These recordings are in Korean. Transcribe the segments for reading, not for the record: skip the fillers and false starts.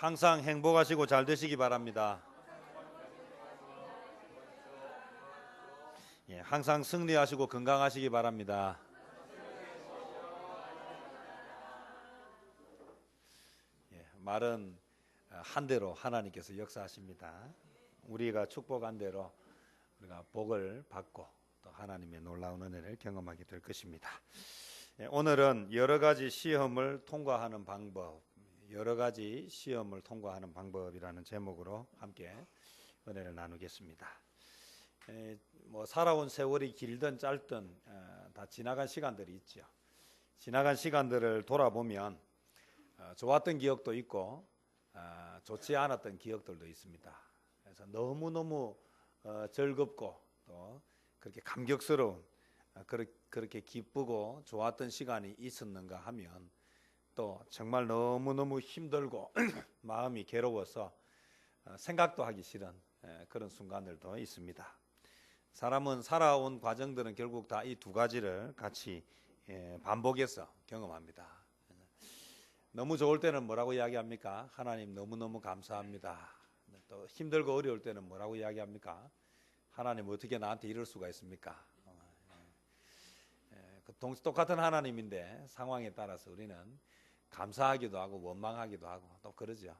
항상 행복하시고 잘 되시기 바랍니다. 항상 승리하시고 건강하시기 바랍니다. 말은 한 대로 하나님께서 역사하십니다. 우리가 축복한 대로 우리가 복을 받고 또 하나님의 놀라운 은혜를 경험하게 될 것입니다. 오늘은 여러 가지 시험을 통과하는 방법, 여러 가지 시험을 통과하는 방법이라는 제목으로 함께 은혜를 나누겠습니다. 살아온 세월이 길든 짧든 다 지나간 시간들이 있죠. 지나간 시간들을 돌아보면 좋았던 기억도 있고 좋지 않았던 기억들도 있습니다. 그래서 너무너무 즐겁고 또 그렇게 감격스러운 그렇게 기쁘고 좋았던 시간이 있었는가 하면 또 정말 너무너무 힘들고 마음이 괴로워서 생각도 하기 싫은 그런 순간들도 있습니다. 사람은 살아온 과정들은 결국 다 이 두 가지를 같이 반복해서 경험합니다. 너무 좋을 때는 뭐라고 이야기합니까? 하나님 너무너무 감사합니다. 또 힘들고 어려울 때는 뭐라고 이야기합니까? 하나님 어떻게 나한테 이럴 수가 있습니까? 똑같은 하나님인데 상황에 따라서 우리는 감사하기도 하고 원망하기도 하고 또 그러죠.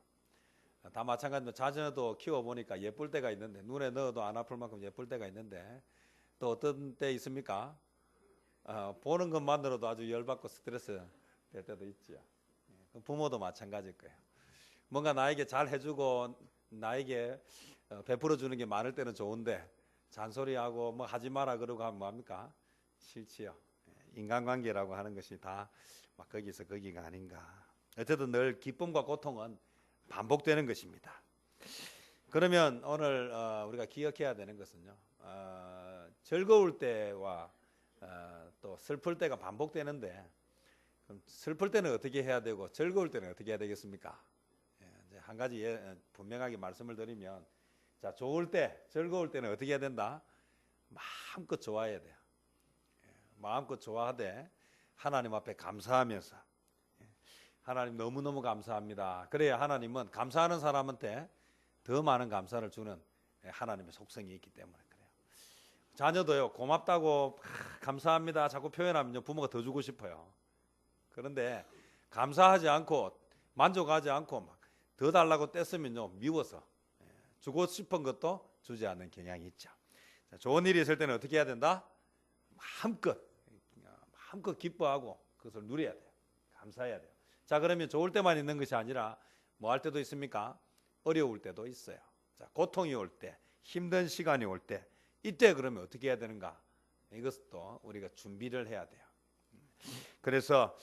다 마찬가지로 자녀도 키워보니까 예쁠 때가 있는데 눈에 넣어도 안 아플 만큼 예쁠 때가 있는데 또 어떤 때 있습니까? 보는 것만으로도 아주 열받고 스트레스 될 때도 있죠. 부모도 마찬가지일 거예요. 뭔가 나에게 잘 해주고 나에게 베풀어 주는 게 많을 때는 좋은데 잔소리하고 뭐 하지 마라 그러고 하면 뭐합니까? 싫지요. 인간관계라고 하는 것이 다 막 거기서 거기가 아닌가. 어쨌든 늘 기쁨과 고통은 반복되는 것입니다. 그러면 오늘 우리가 기억해야 되는 것은요, 즐거울 때와 또 슬플 때가 반복되는데 그럼 슬플 때는 어떻게 해야 되고 즐거울 때는 어떻게 해야 되겠습니까? 이제 한 가지 분명하게 말씀을 드리면, 자, 좋을 때, 즐거울 때는 어떻게 해야 된다? 마음껏 좋아해야 돼요. 마음껏 좋아하되 하나님 앞에 감사하면서, 하나님 너무너무 감사합니다. 그래야 하나님은 감사하는 사람한테 더 많은 감사를 주는 하나님의 속성이 있기 때문에 그래요. 자녀도요, 고맙다고 감사합니다 자꾸 표현하면요, 부모가 더 주고 싶어요. 그런데 감사하지 않고 만족하지 않고 막 더 달라고 떼쓰면요, 미워서 주고 싶은 것도 주지 않는 경향이 있죠. 자, 좋은 일이 있을 때는 어떻게 해야 된다? 마음껏 기뻐하고 그것을 누려야 돼요. 감사해야 돼요. 자, 그러면 좋을 때만 있는 것이 아니라 뭐 할 때도 있습니까? 어려울 때도 있어요. 자, 고통이 올 때, 힘든 시간이 올 때, 이때 그러면 어떻게 해야 되는가? 이것도 우리가 준비를 해야 돼요. 그래서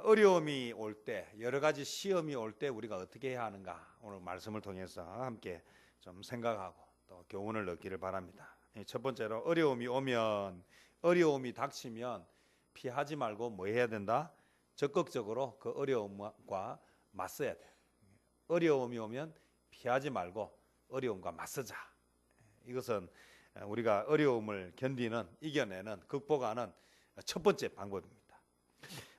어려움이 올 때, 여러 가지 시험이 올 때 우리가 어떻게 해야 하는가? 오늘 말씀을 통해서 함께 좀 생각하고 또 교훈을 얻기를 바랍니다. 첫 번째로, 어려움이 닥치면 피하지 말고 뭐 해야 된다? 적극적으로 그 어려움과 맞서야 돼요. 어려움이 오면 피하지 말고 어려움과 맞서자. 이것은 우리가 어려움을 견디는, 이겨내는, 극복하는 첫 번째 방법입니다.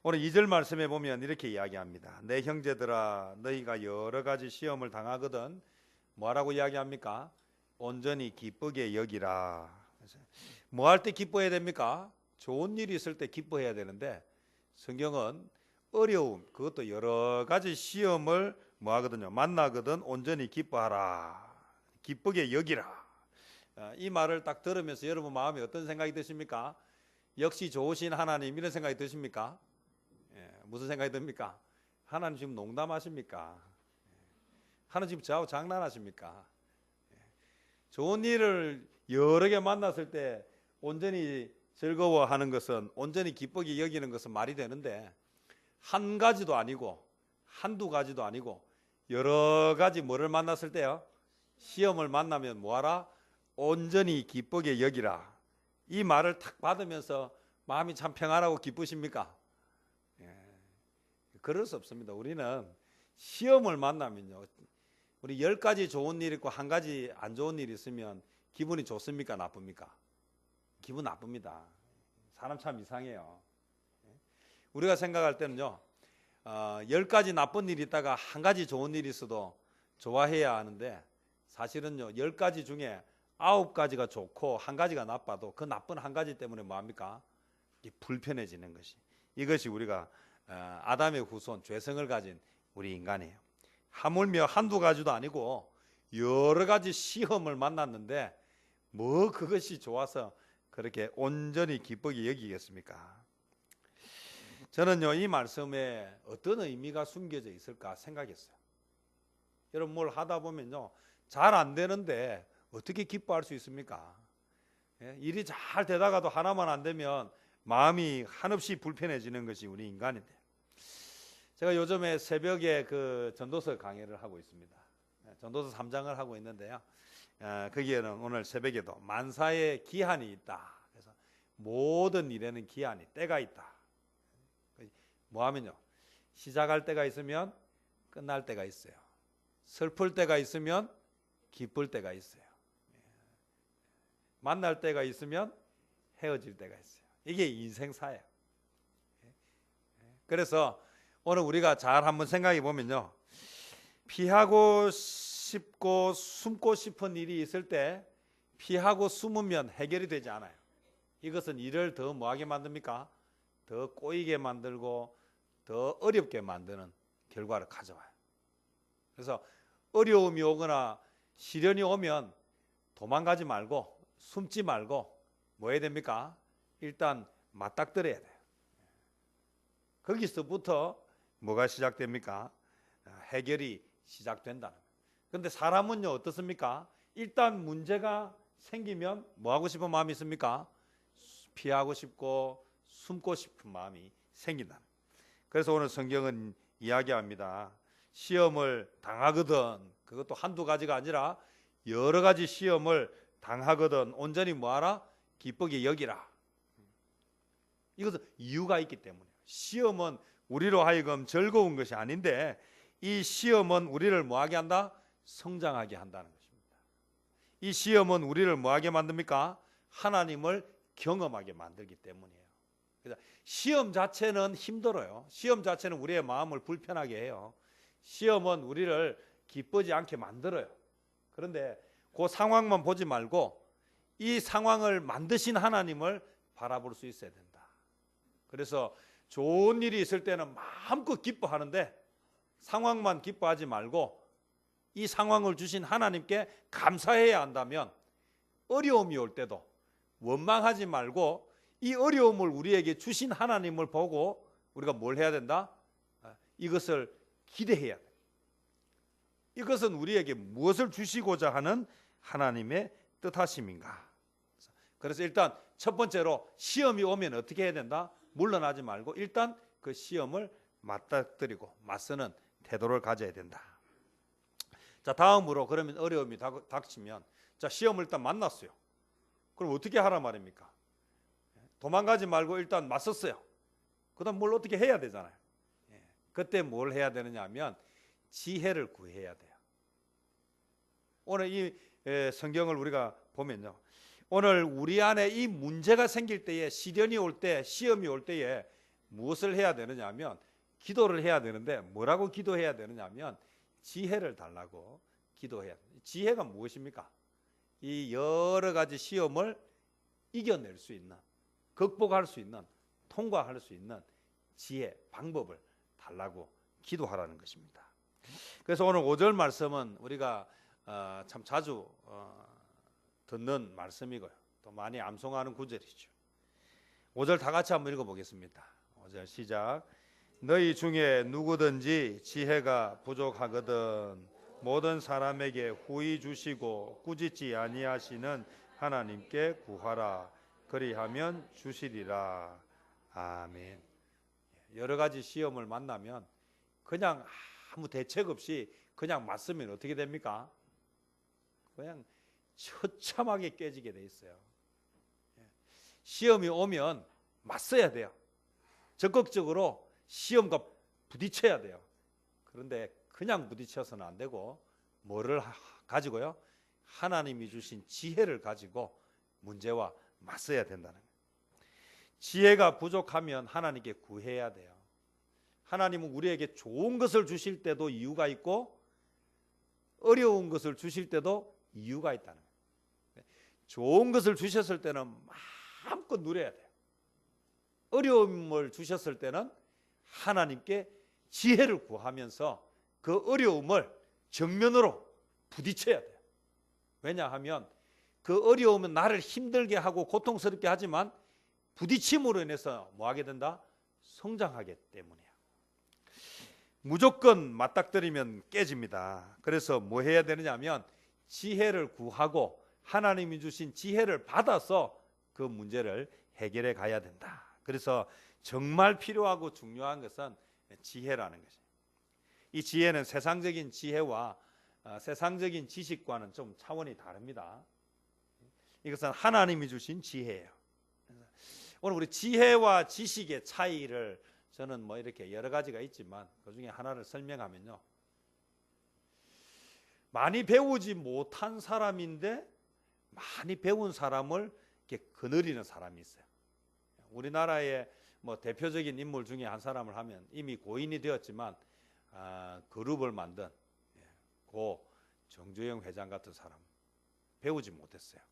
오늘 2절 말씀에 보면 이렇게 이야기합니다. 내 형제들아, 너희가 여러 가지 시험을 당하거든 뭐라고 이야기합니까? 온전히 기쁘게 여기라. 뭐 할 때 기뻐해야 됩니까? 좋은 일이 있을 때 기뻐해야 되는데, 성경은 어려움, 그것도 여러 가지 시험을 뭐 하거든요? 만나거든 온전히 기뻐하라. 기쁘게 여기라. 이 말을 딱 들으면서 여러분 마음에 어떤 생각이 드십니까? 역시 좋으신 하나님, 이런 생각이 드십니까? 무슨 생각이 듭니까? 하나님 지금 농담하십니까? 하나님 지금 저하고 장난하십니까? 좋은 일을 여러 개 만났을 때 온전히 즐거워하는 것은, 온전히 기쁘게 여기는 것은 말이 되는데, 한 가지도 아니고 한두 가지도 아니고 여러 가지 뭐를 만났을 때요? 시험을 만나면 뭐하라? 온전히 기쁘게 여기라. 이 말을 탁 받으면서 마음이 참 평안하고 기쁘십니까? 그럴 수 없습니다. 우리는 시험을 만나면요, 우리 10가지 좋은 일 있고 한 가지 안 좋은 일 있으면 기분이 좋습니까? 나쁩니까? 기분 나쁩니다. 사람 참 이상해요. 우리가 생각할 때는요, 10가지 나쁜 일이 있다가 한 가지 좋은 일이 있어도 좋아해야 하는데 사실은요 10가지 중에 9가지가 좋고 한 가지가 나빠도 그 나쁜 한 가지 때문에 뭐합니까? 불편해지는 것이 이것이 우리가 아담의 후손 죄성을 가진 우리 인간이에요. 하물며 한두 가지도 아니고 여러 가지 시험을 만났는데 뭐 그것이 좋아서 그렇게 온전히 기쁘게 여기겠습니까? 저는요 이 말씀에 어떤 의미가 숨겨져 있을까 생각했어요. 여러분 뭘 하다 보면요 잘 안 되는데 어떻게 기뻐할 수 있습니까? 일이 잘 되다가도 하나만 안 되면 마음이 한없이 불편해지는 것이 우리 인간인데 제가 요즘에 새벽에 그 전도서 강의를 하고 있습니다. 전도서 3장을 하고 있는데요. 거기에는 오늘 새벽에도 만사에 기한이 있다. 그래서 모든 일에는 기한이 때가 있다. 뭐 하면요 시작할 때가 있으면 끝날 때가 있어요. 슬플 때가 있으면 기쁠 때가 있어요. 만날 때가 있으면 헤어질 때가 있어요. 이게 인생사예요. 그래서 오늘 우리가 잘 한번 생각해 보면요 피하고 싶고 숨고 싶은 일이 있을 때 피하고 숨으면 해결이 되지 않아요. 이것은 일을 더 뭐하게 만듭니까? 더 꼬이게 만들고 더 어렵게 만드는 결과를 가져와요. 그래서 어려움이 오거나 시련이 오면 도망가지 말고 숨지 말고 뭐 해야 됩니까? 일단 맞닥뜨려야 돼요. 거기서부터 뭐가 시작됩니까? 해결이 시작된다는 거예요. 그런데 사람은요 어떻습니까? 일단 문제가 생기면 뭐 하고 싶은 마음이 있습니까? 피하고 싶고 숨고 싶은 마음이 생긴다. 그래서 오늘 성경은 이야기합니다. 시험을 당하거든 그것도 한두 가지가 아니라 여러 가지 시험을 당하거든 온전히 뭐하라? 기쁘게 여기라. 이것은 이유가 있기 때문에 시험은 우리로 하여금 즐거운 것이 아닌데 이 시험은 우리를 뭐하게 한다? 성장하게 한다는 것입니다. 이 시험은 우리를 뭐하게 만듭니까? 하나님을 경험하게 만들기 때문이에요. 그래서 시험 자체는 힘들어요. 시험 자체는 우리의 마음을 불편하게 해요. 시험은 우리를 기쁘지 않게 만들어요. 그런데 그 상황만 보지 말고 이 상황을 만드신 하나님을 바라볼 수 있어야 된다. 그래서 좋은 일이 있을 때는 마음껏 기뻐하는데 상황만 기뻐하지 말고 이 상황을 주신 하나님께 감사해야 한다면 어려움이 올 때도 원망하지 말고 이 어려움을 우리에게 주신 하나님을 보고 우리가 뭘 해야 된다? 이것을 기대해야 돼. 이것은 우리에게 무엇을 주시고자 하는 하나님의 뜻하심인가? 그래서 일단 첫 번째로 시험이 오면 어떻게 해야 된다? 물러나지 말고 일단 그 시험을 맞닥뜨리고 맞서는 태도를 가져야 된다. 자, 다음으로 그러면 어려움이 닥치면 자, 시험을 일단 만났어요. 그럼 어떻게 하란 말입니까? 도망가지 말고 일단 맞섰어요. 그다음 뭘 어떻게 해야 되잖아요. 그때 뭘 해야 되느냐 하면 지혜를 구해야 돼요. 오늘 이 성경을 우리가 보면요. 오늘 우리 안에 이 문제가 생길 때에 시련이 올 때 시험이 올 때에 무엇을 해야 되느냐 하면 기도를 해야 되는데 뭐라고 기도해야 되느냐 하면 지혜를 달라고 기도해야 돼요. 지혜가 무엇입니까? 이 여러 가지 시험을 이겨낼 수 있는 극복할 수 있는 통과할 수 있는 지혜 방법을 달라고 기도하라는 것입니다. 그래서 오늘 5절 말씀은 우리가 참 자주 듣는 말씀이고요. 또 많이 암송하는 구절이죠. 5절 다 같이 한번 읽어보겠습니다. 5절 시작. 너희 중에 누구든지 지혜가 부족하거든 모든 사람에게 후히 주시고 꾸짖지 아니하시는 하나님께 구하라. 그리하면 주시리라. 아멘. 여러 가지 시험을 만나면 그냥 아무 대책 없이 그냥 맞으면 어떻게 됩니까? 그냥 처참하게 깨지게 돼 있어요. 시험이 오면 맞서야 돼요. 적극적으로 시험과 부딪혀야 돼요. 그런데 그냥 부딪혀서는 안 되고 뭐를 가지고요? 하나님이 주신 지혜를 가지고 문제와 맞서야 된다는 거예요. 지혜가 부족하면 하나님께 구해야 돼요. 하나님은 우리에게 좋은 것을 주실 때도 이유가 있고 어려운 것을 주실 때도 이유가 있다는 거예요. 좋은 것을 주셨을 때는 마음껏 누려야 돼요. 어려움을 주셨을 때는 하나님께 지혜를 구하면서 그 어려움을 정면으로 부딪혀야 돼요. 왜냐하면 그 어려움은 나를 힘들게 하고 고통스럽게 하지만 부딪힘으로 인해서 뭐 하게 된다? 성장하기 때문이에요. 무조건 맞닥뜨리면 깨집니다. 그래서 뭐 해야 되느냐 하면 지혜를 구하고 하나님이 주신 지혜를 받아서 그 문제를 해결해 가야 된다. 그래서 정말 필요하고 중요한 것은 지혜라는 것이에요. 이 지혜는 세상적인 지혜와 세상적인 지식과는 좀 차원이 다릅니다. 이것은 하나님이 주신 지혜예요. 오늘 우리 지혜와 지식의 차이를 저는 뭐 이렇게 여러 가지가 있지만 그 중에 하나를 설명하면요, 많이 배우지 못한 사람인데 많이 배운 사람을 이렇게 거느리는 사람이 있어요. 우리나라의 뭐 대표적인 인물 중에 한 사람을 하면 이미 고인이 되었지만 그룹을 만든 고 정주영 회장 같은 사람, 배우지 못했어요.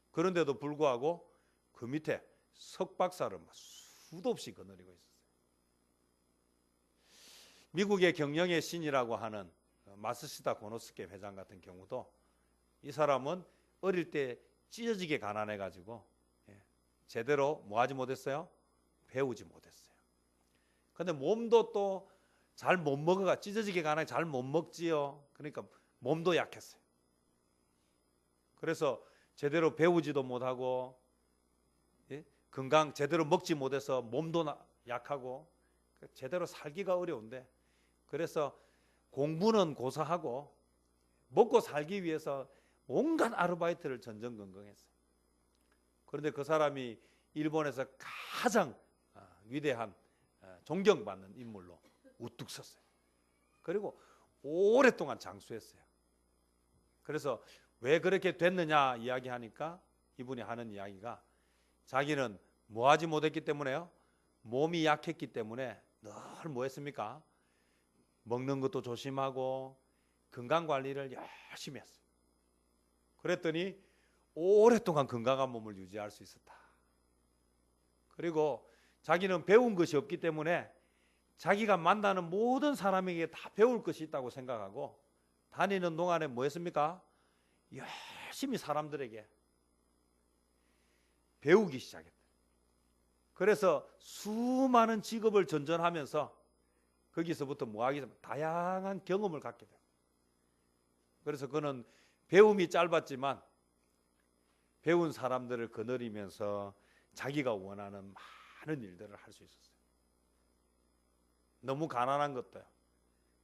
그런데도 불구하고 그 밑에 석박사를 수도 없이 거느리고 있었어요. 미국의 경영의 신이라고 하는 마스시다 고노스케 회장 같은 경우도 이 사람은 어릴 때 찢어지게 가난해가지고 제대로 뭐 하지 못했어요? 배우지 못했어요. 근데 몸도 또 잘 못 먹어가, 찢어지게 가난해 잘 못 먹지요. 그러니까 몸도 약했어요. 그래서 제대로 배우지도 못하고 건강 제대로 먹지 못해서 몸도 약하고 제대로 살기가 어려운데, 그래서 공부는 고사하고 먹고 살기 위해서 온갖 아르바이트를 전전긍긍했어요. 그런데 그 사람이 일본에서 가장 위대한 존경받는 인물로 우뚝 섰어요. 그리고 오랫동안 장수했어요. 그래서 왜 그렇게 됐느냐 이야기하니까 이분이 하는 이야기가, 자기는 뭐 하지 못했기 때문에요? 몸이 약했기 때문에 늘 뭐 했습니까? 먹는 것도 조심하고 건강관리를 열심히 했어요. 그랬더니 오랫동안 건강한 몸을 유지할 수 있었다. 그리고 자기는 배운 것이 없기 때문에 자기가 만나는 모든 사람에게 다 배울 것이 있다고 생각하고 다니는 동안에 뭐 했습니까? 열심히 사람들에게 배우기 시작했다. 그래서 수많은 직업을 전전하면서 거기서부터 뭐 하기 전에 다양한 경험을 갖게 돼요. 그래서 그는 배움이 짧았지만 배운 사람들을 거느리면서 자기가 원하는 많은 일들을 할 수 있었어요. 너무 가난한 것도요,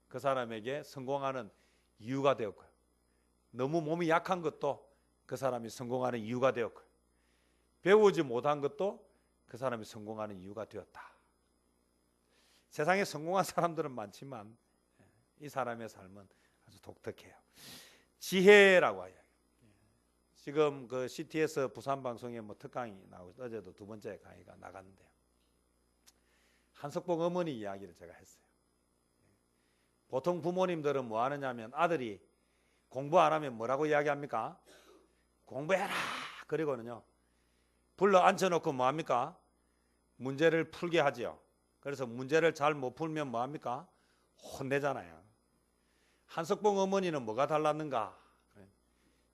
그 사람에게 성공하는 이유가 되었고요. 너무 몸이 약한 것도 그 사람이 성공하는 이유가 되었고요. 배우지 못한 것도 그 사람이 성공하는 이유가 되었다. 세상에 성공한 사람들은 많지만 이 사람의 삶은 아주 독특해요. 지혜라고 해요. 지금 그 CTS 부산 방송에 뭐 특강이 나오고 어제도 두 번째 강의가 나갔는데요. 한석봉 어머니 이야기를 제가 했어요. 보통 부모님들은 뭐 하느냐면 아들이 공부 안 하면 뭐라고 이야기합니까? 공부해라. 그리고는요, 불러 앉혀놓고 뭐 합니까? 문제를 풀게 하지요. 그래서 문제를 잘 못 풀면 뭐 합니까? 혼내잖아요. 한석봉 어머니는 뭐가 달랐는가?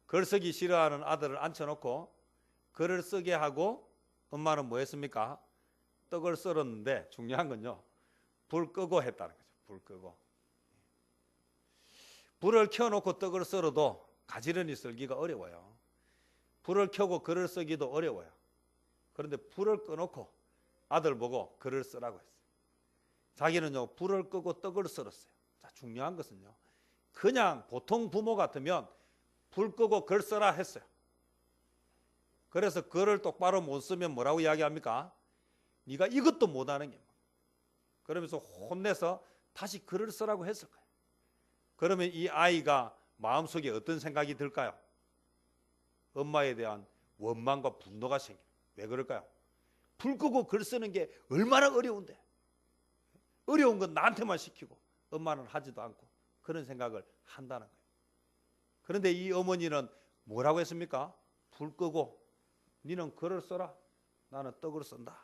글 쓰기 싫어하는 아들을 앉혀놓고 글을 쓰게 하고 엄마는 뭐 했습니까? 떡을 썰었는데 중요한 건요, 불 끄고 했다는 거죠. 불 끄고. 불을 켜놓고 떡을 썰어도 가지런히 썰기가 어려워요. 불을 켜고 글을 쓰기도 어려워요. 그런데 불을 꺼놓고 아들 보고 글을 쓰라고 했어요. 자기는요, 불을 끄고 떡을 썰었어요. 자, 중요한 것은요, 그냥 보통 부모 같으면 불 끄고 글 써라 했어요. 그래서 글을 똑바로 못 쓰면 뭐라고 이야기합니까? 네가 이것도 못하는 게. 그러면서 혼내서 다시 글을 쓰라고 했을 거예요. 그러면 이 아이가 마음속에 어떤 생각이 들까요? 엄마에 대한 원망과 분노가 생겨요. 왜 그럴까요? 불 끄고 글 쓰는 게 얼마나 어려운데, 어려운 건 나한테만 시키고 엄마는 하지도 않고 그런 생각을 한다는 거예요. 그런데 이 어머니는 뭐라고 했습니까? 불 끄고 니는 글을 써라. 나는 떡을 쓴다.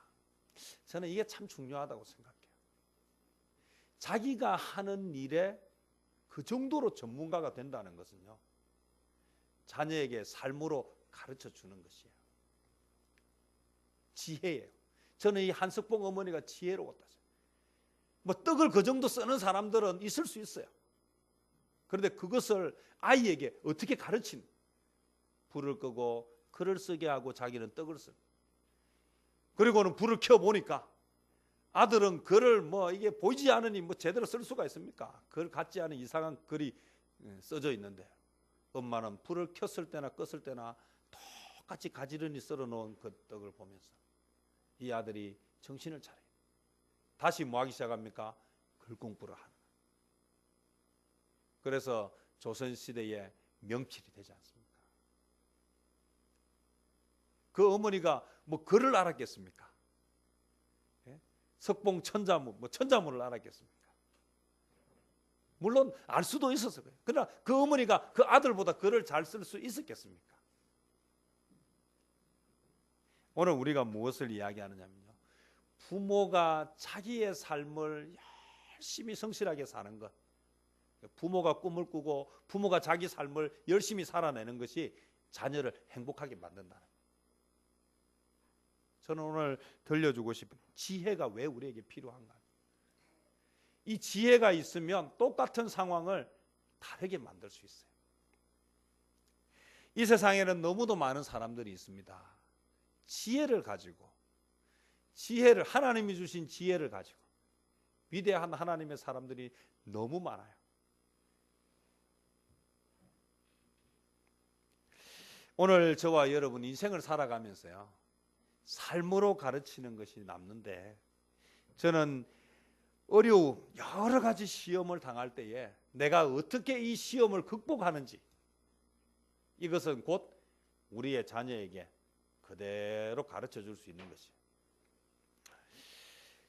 저는 이게 참 중요하다고 생각해요. 자기가 하는 일에 그 정도로 전문가가 된다는 것은요, 자녀에게 삶으로 가르쳐 주는 것이에요. 지혜예요. 저는 이 한석봉 어머니가 지혜로웠다. 뭐 떡을 그 정도 쓰는 사람들은 있을 수 있어요. 그런데 그것을 아이에게 어떻게 가르친? 불을 끄고 글을 쓰게 하고 자기는 떡을 쓰고, 그리고는 불을 켜 보니까 아들은 글을 뭐 이게 보이지 않으니 뭐 제대로 쓸 수가 있습니까? 글 같지 않은 이상한 글이 써져 있는데, 엄마는 불을 켰을 때나 껐을 때나 똑같이 가지런히 썰어 놓은 그 떡을 보면서 이 아들이 정신을 차려요. 다시 뭐 하기 시작합니까? 글 공부를 하는. 그래서 조선시대의 명필이 되지 않습니까? 그 어머니가 뭐 글을 알았겠습니까? 예? 석봉 천자문, 뭐 천자문을 알았겠습니까? 물론 알 수도 있었을 거예요. 그러나 그 어머니가 그 아들보다 글을 잘 쓸 수 있었겠습니까? 오늘 우리가 무엇을 이야기하느냐면요, 부모가 자기의 삶을 열심히 성실하게 사는 것, 부모가 꿈을 꾸고 부모가 자기 삶을 열심히 살아내는 것이 자녀를 행복하게 만든다는 거예요. 저는 오늘 들려주고 싶은 지혜가 왜 우리에게 필요한가. 이 지혜가 있으면 똑같은 상황을 다르게 만들 수 있어요. 이 세상에는 너무도 많은 사람들이 있습니다. 지혜를 가지고, 지혜를, 하나님이 주신 지혜를 가지고 위대한 하나님의 사람들이 너무 많아요. 오늘 저와 여러분 인생을 살아가면서요, 삶으로 가르치는 것이 남는데, 저는 어려움, 여러 가지 시험을 당할 때에 내가 어떻게 이 시험을 극복하는지, 이것은 곧 우리의 자녀에게 그대로 가르쳐 줄 수 있는 것이에요.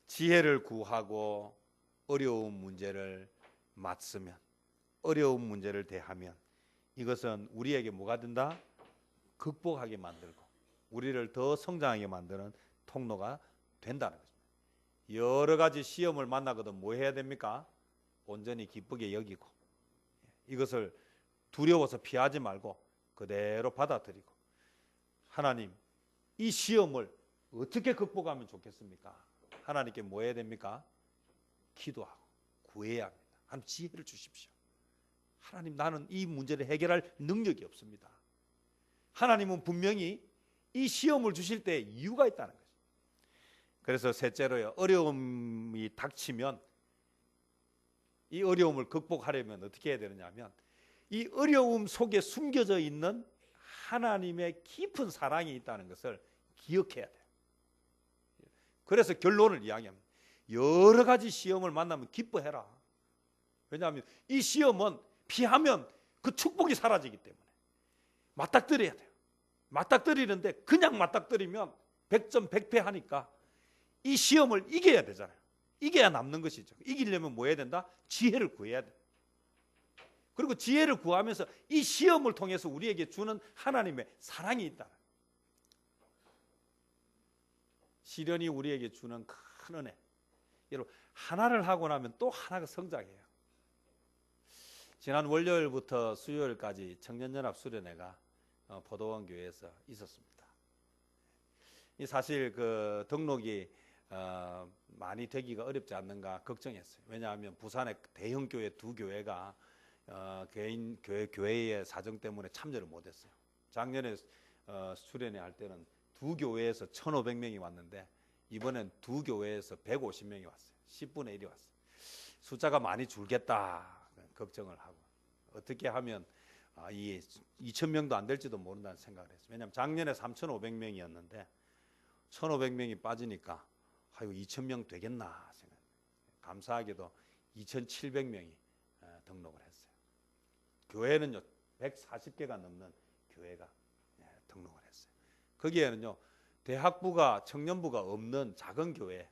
지혜를 구하고 어려운 문제를 맞으면, 어려운 문제를 대하면 이것은 우리에게 뭐가 된다? 극복하게 만들고 우리를 더 성장하게 만드는 통로가 된다는 거죠. 여러 가지 시험을 만나거든 뭐 해야 됩니까? 온전히 기쁘게 여기고, 이것을 두려워서 피하지 말고 그대로 받아들이고, 하나님, 이 시험을 어떻게 극복하면 좋겠습니까? 하나님께 뭐 해야 됩니까? 기도하고 구해야 합니다. 하나님, 지혜를 주십시오. 하나님, 나는 이 문제를 해결할 능력이 없습니다. 하나님은 분명히 이 시험을 주실 때 이유가 있다는 거죠. 그래서 셋째로요, 어려움이 닥치면 이 어려움을 극복하려면 어떻게 해야 되느냐 하면, 이 어려움 속에 숨겨져 있는 하나님의 깊은 사랑이 있다는 것을 기억해야 돼요. 그래서 결론을 이야기합니다. 여러 가지 시험을 만나면 기뻐해라. 왜냐하면 이 시험은 피하면 그 축복이 사라지기 때문에 맞닥뜨려야 돼요. 맞닥뜨리는데 그냥 맞닥뜨리면 100점 100패 하니까 이 시험을 이겨야 되잖아요. 이겨야 남는 것이죠. 이기려면 뭐 해야 된다? 지혜를 구해야 돼. 그리고 지혜를 구하면서 이 시험을 통해서 우리에게 주는 하나님의 사랑이 있다. 시련이 우리에게 주는 큰 은혜. 여러분, 하나를 하고 나면 또 하나가 성장해요. 지난 월요일부터 수요일까지 청년연합 수련회가 포도원 교회에서 있었습니다. 사실 그 등록이 많이 되기가 어렵지 않는가 걱정했어요. 왜냐하면 부산의 대형 교회 두 교회가 개인 교회의 사정 때문에 참여를 못했어요. 작년에 수련회 할 때는 두 교회에서 1,500명이 왔는데 이번엔 두 교회에서 150명이 왔어요. 10분의 1이 왔어요. 숫자가 많이 줄겠다 걱정을 하고, 어떻게 하면 이 2,000명도 안 될지도 모른다는 생각을 했어요. 왜냐하면 작년에 3,500명이었는데 1,500명이 빠지니까 아이고 2,000명 되겠나 생각. 감사하게도 2,700명이 등록을 했어요. 교회는요 140개가 넘는 교회가 등록을 했어요. 거기에는요 대학부가 청년부가 없는 작은 교회,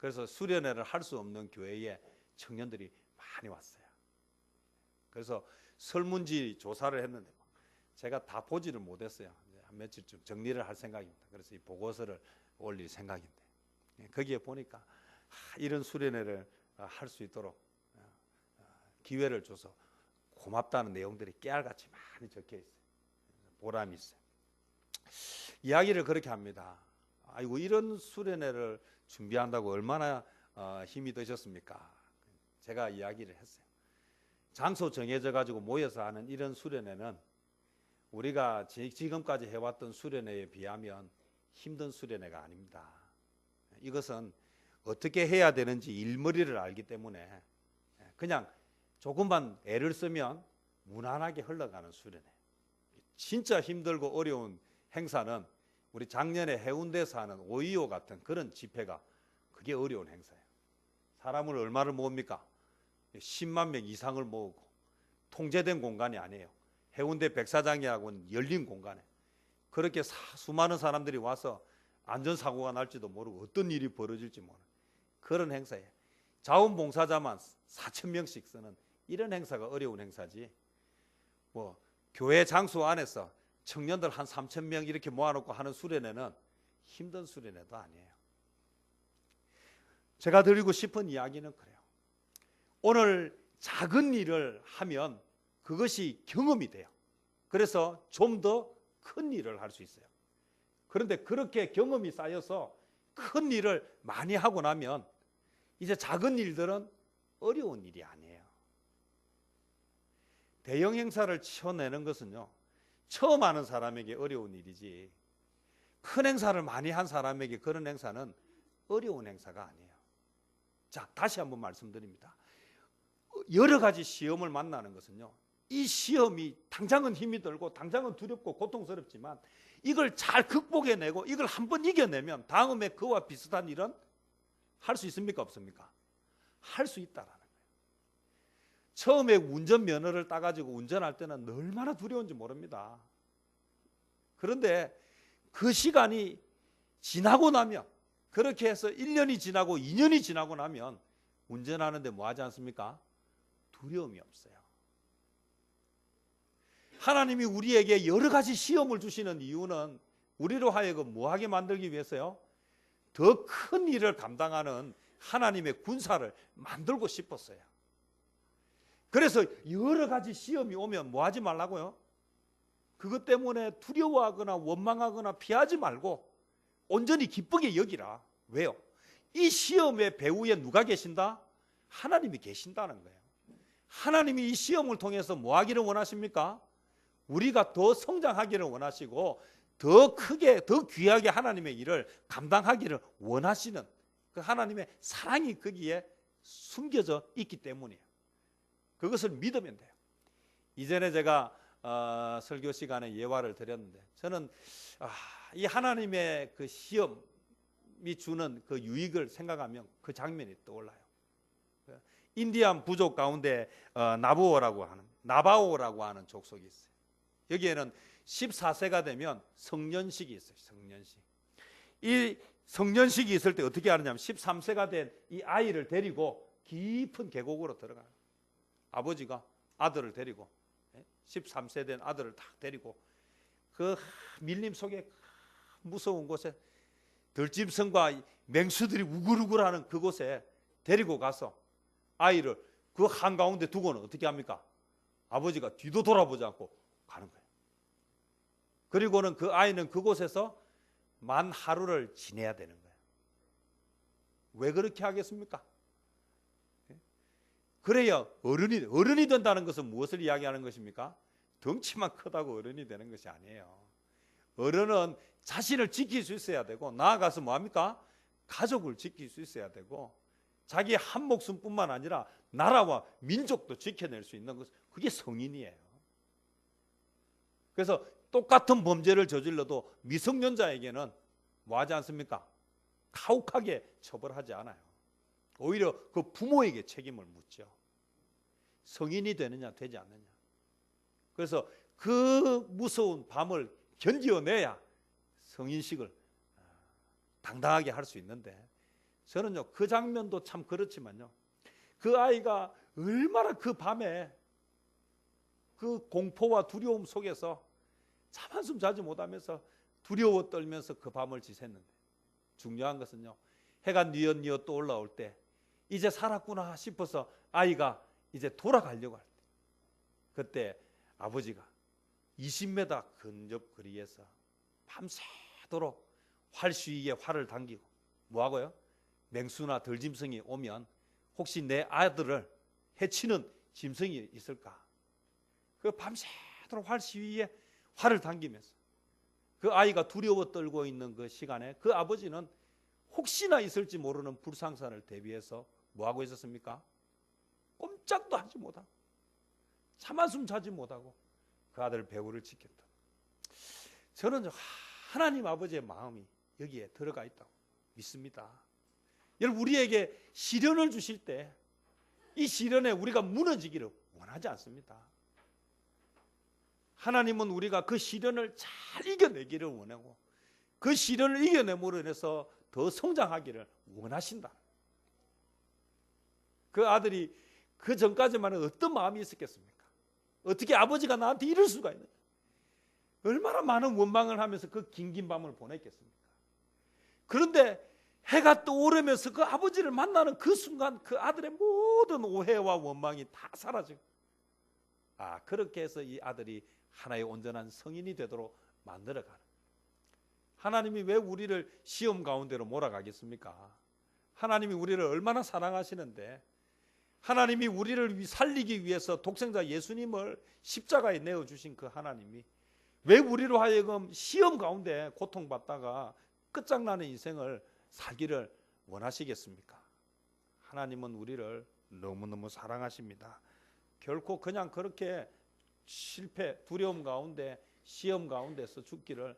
그래서 수련회를 할 수 없는 교회에 청년들이 많이 왔어요. 그래서 설문지 조사를 했는데 제가 다 보지를 못했어요. 한 며칠쯤 정리를 할 생각입니다. 그래서 이 보고서를 올릴 생각인데 거기에 보니까 이런 수련회를 할 수 있도록 기회를 줘서 고맙다는 내용들이 깨알같이 많이 적혀 있어요. 보람이 있어요. 이야기를 그렇게 합니다. 아이고, 이런 수련회를 준비한다고 얼마나 힘이 드셨습니까? 제가 이야기를 했어요. 장소 정해져 가지고 모여서 하는 이런 수련회는 우리가 지금까지 해왔던 수련회에 비하면 힘든 수련회가 아닙니다. 이것은 어떻게 해야 되는지 일머리를 알기 때문에 그냥 조금만 애를 쓰면 무난하게 흘러가는 수련회. 진짜 힘들고 어려운 행사는 우리 작년에 해운대에서 하는 5.25 같은 그런 집회가 그게 어려운 행사예요. 사람을 얼마를 모읍니까? 10만 명 이상을 모으고 통제된 공간이 아니에요. 해운대 백사장이라고는 열린 공간에 그렇게 수많은 사람들이 와서 안전사고가 날지도 모르고 어떤 일이 벌어질지 모르는 그런 행사예요. 자원봉사자만 4,000명씩 쓰는 이런 행사가 어려운 행사지, 뭐 교회 장소 안에서 청년들 한 3,000명 이렇게 모아놓고 하는 수련회는 힘든 수련회도 아니에요. 제가 드리고 싶은 이야기는 그래요. 오늘 작은 일을 하면 그것이 경험이 돼요. 그래서 좀 더 큰 일을 할 수 있어요. 그런데 그렇게 경험이 쌓여서 큰 일을 많이 하고 나면 이제 작은 일들은 어려운 일이 아니에요. 대형 행사를 치러내는 것은요, 처음 하는 사람에게 어려운 일이지 큰 행사를 많이 한 사람에게 그런 행사는 어려운 행사가 아니에요. 자, 다시 한번 말씀드립니다. 여러 가지 시험을 만나는 것은요, 이 시험이 당장은 힘이 들고 당장은 두렵고 고통스럽지만 이걸 잘 극복해내고 이걸 한번 이겨내면 다음에 그와 비슷한 일은 할 수 있습니까? 없습니까? 할 수 있다라는 거예요. 처음에 운전면허를 따가지고 운전할 때는 얼마나 두려운지 모릅니다. 그런데 그 시간이 지나고 나면, 그렇게 해서 1년이 지나고 2년이 지나고 나면 운전하는데 뭐 하지 않습니까? 두려움이 없어요. 하나님이 우리에게 여러 가지 시험을 주시는 이유는 우리로 하여금 뭐하게 만들기 위해서요? 더 큰 일을 감당하는 하나님의 군사를 만들고 싶었어요. 그래서 여러 가지 시험이 오면 뭐 하지 말라고요? 그것 때문에 두려워하거나 원망하거나 피하지 말고 온전히 기쁘게 여기라. 왜요? 이 시험의 배후에 누가 계신다? 하나님이 계신다는 거예요. 하나님이 이 시험을 통해서 뭐 하기를 원하십니까? 우리가 더 성장하기를 원하시고 더 크게, 더 귀하게 하나님의 일을 감당하기를 원하시는 그 하나님의 사랑이 거기에 숨겨져 있기 때문이에요. 그것을 믿으면 돼요. 이전에 제가 설교 시간에 예화를 드렸는데, 저는 이 하나님의 그 시험이 주는 그 유익을 생각하면 그 장면이 떠올라요. 인디안 부족 가운데 나바오라고 하는 족속이 있어요. 여기에는 14세가 되면 성년식이 있어요. 성년식. 이 성년식이 있을 때 어떻게 하느냐면 13세가 된 이 아이를 데리고 깊은 계곡으로 들어가요. 아버지가 아들을 데리고 13세 된 아들을 딱 데리고 그 밀림 속에 무서운 곳에 들짐승과 맹수들이 우글우글하는 그곳에 데리고 가서 아이를 그 한가운데 두고는 어떻게 합니까? 아버지가 뒤도 돌아보지 않고 가는 거예요. 그리고는 그 아이는 그곳에서 만 하루를 지내야 되는 거예요. 왜 그렇게 하겠습니까? 그래야 어른이 된다는 것은 무엇을 이야기하는 것입니까? 덩치만 크다고 어른이 되는 것이 아니에요. 어른은 자신을 지킬 수 있어야 되고, 나아가서 뭐합니까? 가족을 지킬 수 있어야 되고, 자기 한 목숨뿐만 아니라 나라와 민족도 지켜낼 수 있는 것, 그게 성인이에요. 그래서 똑같은 범죄를 저질러도 미성년자에게는 뭐 하지 않습니까? 가혹하게 처벌하지 않아요. 오히려 그 부모에게 책임을 묻죠. 성인이 되느냐 되지 않느냐. 그래서 그 무서운 밤을 견뎌내야 성인식을 당당하게 할 수 있는데, 저는요, 그 장면도 참 그렇지만요, 그 아이가 얼마나 그 밤에 그 공포와 두려움 속에서 잠 한숨 자지 못하면서 두려워 떨면서 그 밤을 지샜는데, 중요한 것은요, 해가 뉘엿뉘엿 또 올라올 때 이제 살았구나 싶어서 아이가 이제 돌아가려고 할 때, 그때 아버지가 20m 근접 거리에서 밤새도록 활수위에 활을 당기고 뭐하고요? 맹수나 들짐승이 오면 혹시 내 아들을 해치는 짐승이 있을까? 그 밤새도록 활수위에 활을 당기면서 그 아이가 두려워 떨고 있는 그 시간에 그 아버지는 혹시나 있을지 모르는 불상사를 대비해서 뭐하고 있었습니까? 꼼짝도 하지 못하고 잠 한숨 자지 못하고 그 아들 배후를 지켰다. 저는 하나님 아버지의 마음이 여기에 들어가 있다고 믿습니다. 여러분, 우리에게 시련을 주실 때 이 시련에 우리가 무너지기를 원하지 않습니다. 하나님은 우리가 그 시련을 잘 이겨내기를 원하고 그 시련을 이겨내므로 인해서 더 성장하기를 원하신다. 그 아들이 그 전까지만은 어떤 마음이 있었겠습니까? 어떻게 아버지가 나한테 이럴 수가 있느냐? 얼마나 많은 원망을 하면서 그 긴긴 밤을 보냈겠습니까? 그런데 해가 떠오르면서 그 아버지를 만나는 그 순간 그 아들의 모든 오해와 원망이 다 사라지고, 그렇게 해서 이 아들이 하나의 온전한 성인이 되도록 만들어가는, 하나님이 왜 우리를 시험 가운데로 몰아가겠습니까? 하나님이 우리를 얼마나 사랑하시는데, 하나님이 우리를 살리기 위해서 독생자 예수님을 십자가에 내어주신 그 하나님이 왜 우리로 하여금 시험 가운데 고통받다가 끝장나는 인생을 살기를 원하시겠습니까? 하나님은 우리를 너무너무 사랑하십니다. 결코 그냥 그렇게 실패, 두려움 가운데, 시험 가운데서 죽기를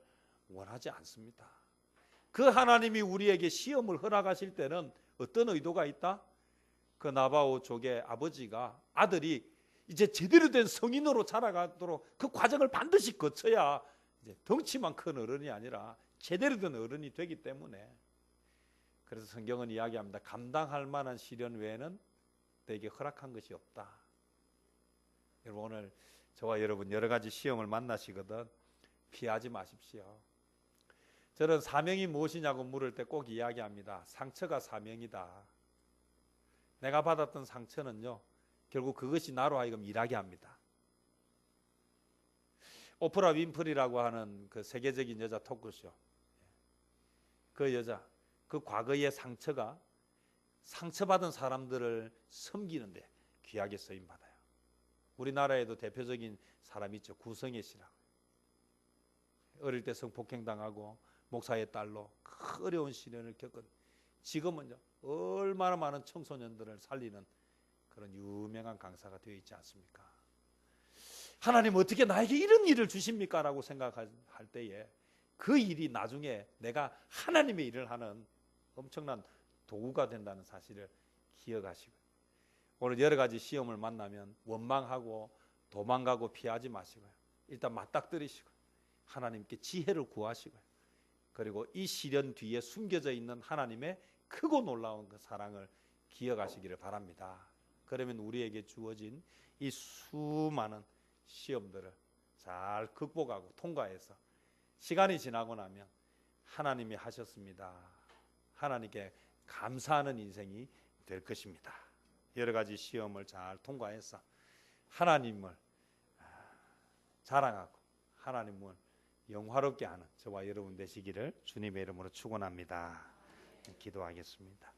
원하지 않습니다. 그 하나님이 우리에게 시험을 허락하실 때는 어떤 의도가 있다? 그 나바오 족의 아버지가, 아들이 이제 제대로 된 성인으로 자라가도록 그 과정을 반드시 거쳐야 이제 덩치만 큰 어른이 아니라 제대로 된 어른이 되기 때문에, 그래서 성경은 이야기합니다. 감당할 만한 시련 외에는 내게 허락한 것이 없다. 여러분, 오늘 저와 여러분 여러 가지 시험을 만나시거든 피하지 마십시오. 저는 사명이 무엇이냐고 물을 때 꼭 이야기합니다. 상처가 사명이다. 내가 받았던 상처는요, 결국 그것이 나로 하여금 일하게 합니다. 오프라 윈프리라고 하는 그 세계적인 여자 토크쇼, 그 여자, 그 과거의 상처가 상처받은 사람들을 섬기는데 귀하게 쓰임받아요. 우리나라에도 대표적인 사람이 있죠. 구성애 씨라고. 어릴 때 성폭행당하고 목사의 딸로 큰 어려운 시련을 겪은, 지금은요 얼마나 많은 청소년들을 살리는 그런 유명한 강사가 되어 있지 않습니까? 하나님 어떻게 나에게 이런 일을 주십니까? 라고 생각할 때에 그 일이 나중에 내가 하나님의 일을 하는 엄청난 도구가 된다는 사실을 기억하시고, 오늘 여러 가지 시험을 만나면 원망하고 도망가고 피하지 마시고요, 일단 맞닥뜨리시고 하나님께 지혜를 구하시고요, 그리고 이 시련 뒤에 숨겨져 있는 하나님의 크고 놀라운 그 사랑을 기억하시기를 바랍니다. 그러면 우리에게 주어진 이 수많은 시험들을 잘 극복하고 통과해서 시간이 지나고 나면 하나님이 하셨습니다, 하나님께 감사하는 인생이 될 것입니다. 여러 가지 시험을 잘 통과해서 하나님을 자랑하고 하나님을 영화롭게 하는 저와 여러분 되시기를 주님의 이름으로 축원합니다. 기도하겠습니다.